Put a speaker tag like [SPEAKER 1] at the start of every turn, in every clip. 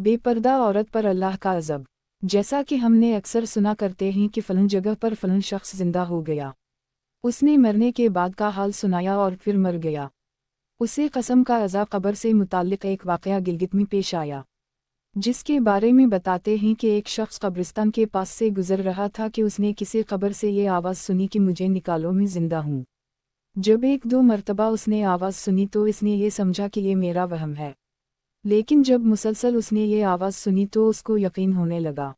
[SPEAKER 1] बेपर्दा औरत पर अल्लाह का अज़ब। जैसा कि हमने अक्सर सुना करते हैं कि फ़लाँ जगह पर फ़लाँ शख्स ज़िंदा हो गया, उसने मरने के बाद का हाल सुनाया और फिर मर गया। उसे कसम का अज़ाब क़ब्र से मुताल्लिक़ एक वाक़या गिलगित में पेश आया, जिसके बारे में बताते हैं कि एक शख्स कब्रिस्तान के पास से गुज़र रहा था कि उसने किसी क़ब्र से ये आवाज़ सुनी कि मुझे निकालो, मैं ज़िंदा हूँ। जब एक दो मरतबा उसने आवाज़ सुनी तो इसने ये समझा कि ये मेरा वहम है, लेकिन जब मुसलसल उसने ये आवाज़ सुनी तो उसको यकीन होने लगा।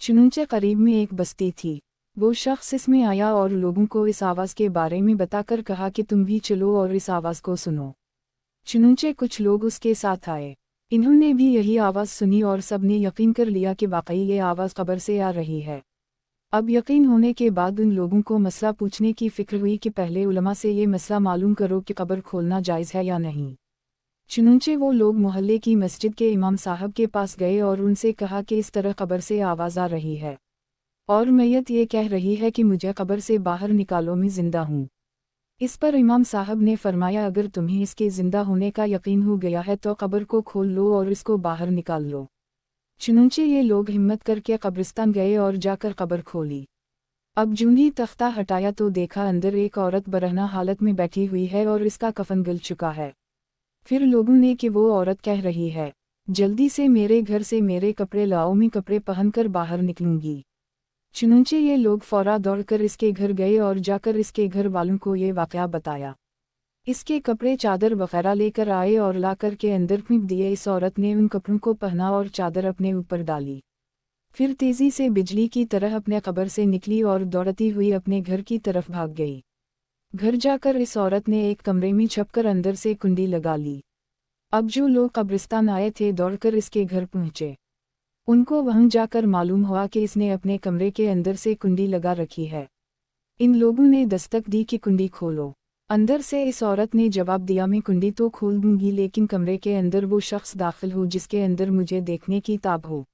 [SPEAKER 1] चुनांचे करीब में एक बस्ती थी। वो शख्स इसमें आया और लोगों को इस आवाज़ के बारे में बताकर कहा कि तुम भी चलो और इस आवाज़ को सुनो। चुनांचे कुछ लोग उसके साथ आए। इन्होंने भी यही आवाज़ सुनी और सब ने यकीन कर लिया कि वाकई ये आवाज़ क़ब्र से आ रही है। अब यकीन होने के बाद उन लोगों को मसला पूछने की फ़िक्र हुई कि पहले उलमा से ये मसला मालूम करो कि क़ब्र खोलना जायज़ है या नहीं। चुनांचे वो लोग मोहल्ले की मस्जिद के इमाम साहब के पास गए और उनसे कहा कि इस तरह क़ब्र से आवाज़ आ रही है और मैयत ये कह रही है कि मुझे क़ब्र से बाहर निकालो, मैं ज़िंदा हूँ। इस पर इमाम साहब ने फरमाया, अगर तुम्हें इसके ज़िंदा होने का यकीन हो गया है तो क़ब्र को खोल लो और इसको बाहर निकाल लो। चुनांचे ये लोग हिम्मत करके कब्रिस्तान गए और जाकर क़ब्र खोली। अब जूं ही तख्ता हटाया तो देखा अंदर एक औरत बरहना हालत में बैठी हुई है और इसका कफन गल चुका है। फिर लोगों ने कि वो औरत कह रही है, जल्दी से मेरे घर से मेरे कपड़े लाओ, मैं कपड़े पहनकर बाहर निकलूंगी। चुनांचे ये लोग फौरा दौड़कर इसके घर गए और जाकर इसके घर वालों को ये वाक़या बताया। इसके कपड़े चादर वगैरह लेकर आए और लाकर के अंदर फेंक दिए। इस औरत ने उन कपड़ों को पहना और चादर अपने ऊपर डाली। फिर तेज़ी से बिजली की तरह अपने कब्र से निकली और दौड़ती हुई अपने घर की तरफ भाग गई। घर जाकर इस औरत ने एक कमरे में छुपकर अंदर से कुंडी लगा ली। अब जो लोग कब्रिस्तान आए थे दौड़कर इसके घर पहुँचे। उनको वहां जाकर मालूम हुआ कि इसने अपने कमरे के अंदर से कुंडी लगा रखी है। इन लोगों ने दस्तक दी कि कुंडी खोलो। अंदर से इस औरत ने जवाब दिया, मैं कुंडी तो खोल दूंगी लेकिन कमरे के अंदर वो शख्स दाखिल हो जिसके अंदर मुझे देखने की ताब हो,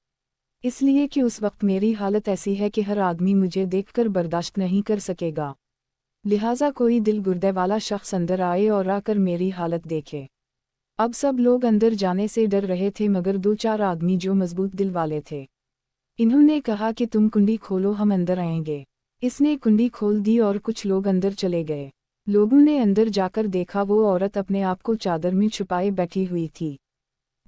[SPEAKER 1] इसलिए कि उस वक्त मेरी हालत ऐसी है कि हर आदमी मुझे देखकर बर्दाश्त नहीं कर सकेगा, लिहाजा कोई दिल गुर्दे वाला शख्स अंदर आए और आकर मेरी हालत देखे। अब सब लोग अंदर जाने से डर रहे थे मगर दो चार आदमी जो मजबूत दिल वाले थे, इन्होंने कहा कि तुम कुंडी खोलो, हम अंदर आएंगे। इसने कुंडी खोल दी और कुछ लोग अंदर चले गए। लोगों ने अंदर जाकर देखा वो औरत अपने आप को चादर में छुपाए बैठी हुई थी।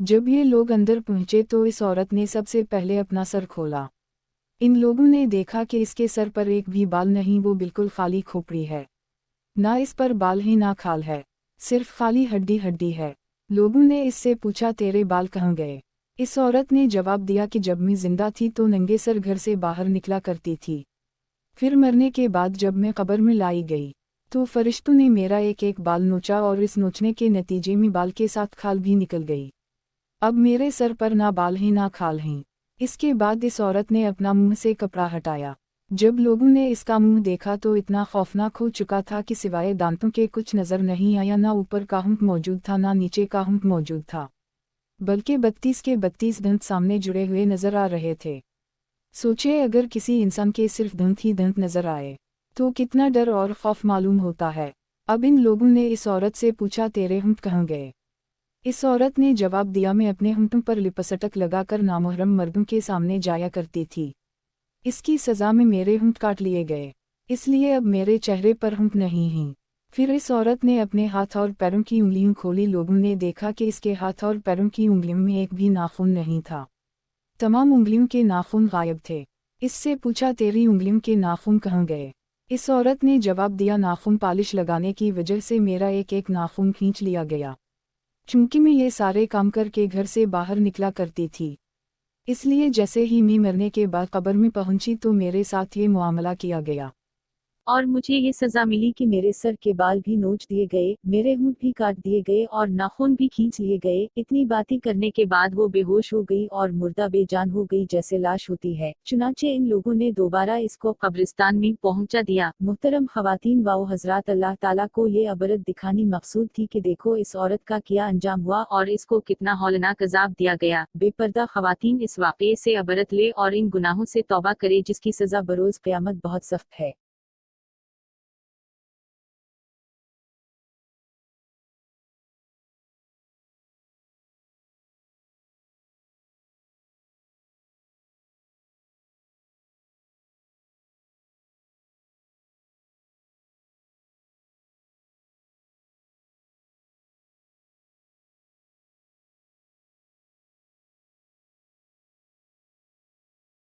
[SPEAKER 1] जब ये लोग अंदर पहुंचे तो इस औरत ने सबसे पहले अपना सर खोला। इन लोगों ने देखा कि इसके सर पर एक भी बाल नहीं, वो बिल्कुल खाली खोपड़ी है, ना इस पर बाल ही ना खाल है, सिर्फ खाली हड्डी हड्डी है। लोगों ने इससे पूछा, तेरे बाल कहाँ गए? इस औरत ने जवाब दिया कि जब मैं जिंदा थी तो नंगे सर घर से बाहर निकला करती थी, फिर मरने के बाद जब मैं कब्र में लाई गई तो फरिश्तों ने मेरा एक एक बाल नोचा और इस नोचने के नतीजे में बाल के साथ खाल भी निकल गई। अब मेरे सर पर ना बाल हैं ना खाल हैं। इसके बाद इस औरत ने अपना मुंह से कपड़ा हटाया। जब लोगों ने इसका मुंह देखा तो इतना खौफनाक हो चुका था कि सिवाय दांतों के कुछ नजर नहीं आया, ना ऊपर का हुंक मौजूद था ना नीचे का हुंक मौजूद था, बल्कि 32 के 32 दंत सामने जुड़े हुए नजर आ रहे थे। सोचे अगर किसी इंसान के सिर्फ दंत ही दंत नजर आए तो कितना डर और खौफ मालूम होता है। अब इन लोगों ने इस औरत से पूछा, तेरे होंठ कहाँ गए? इस औरत ने जवाब दिया, मैं अपने होंठों पर लिपस्टिक लगाकर नामुहर्रम मर्दों के सामने जाया करती थी, इसकी सज़ा में मेरे होंठ काट लिए गए, इसलिए अब मेरे चेहरे पर होंठ नहीं हैं। फिर इस औरत ने अपने हाथ और पैरों की उंगलियां खोली। लोगों ने देखा कि इसके हाथ और पैरों की उंगलियों में एक भी नाखून नहीं था, तमाम उंगलियों के नाखून गायब थे। इससे पूछा, तेरी उंगलियों के नाखून कहाँ गए? इस औरत ने जवाब दिया, नाखून पालिश लगाने की वजह से मेरा एक एक नाखून खींच लिया गया। चूंकि मैं ये सारे काम करके घर से बाहर निकला करती थी, इसलिए जैसे ही मैं मरने के बाद कब्र में पहुंची तो मेरे साथ ये मुआमला किया गया
[SPEAKER 2] और मुझे ये सजा मिली कि मेरे सर के बाल भी नोच दिए गए, मेरे होंठ भी काट दिए गए और नाखून भी खींच लिए गए। इतनी बातें करने के बाद वो बेहोश हो गई और मुर्दा बेजान हो गई जैसे लाश होती है। चुनांचे इन लोगों ने दोबारा इसको कब्रिस्तान में पहुंचा दिया। मुहतरम खवातीन व हजरात, अल्लाह ताला को ये अबरत दिखानी मकसूद थी कि देखो इस औरत का क्या अंजाम हुआ और इसको कितना हौलनाक अजाब दिया गया। बेपर्दा खवातीन इस वाक़ये से अबरत ले और इन गुनाहों से तौबा करे जिसकी सजा बरोज क़यामत बहुत सख्त है।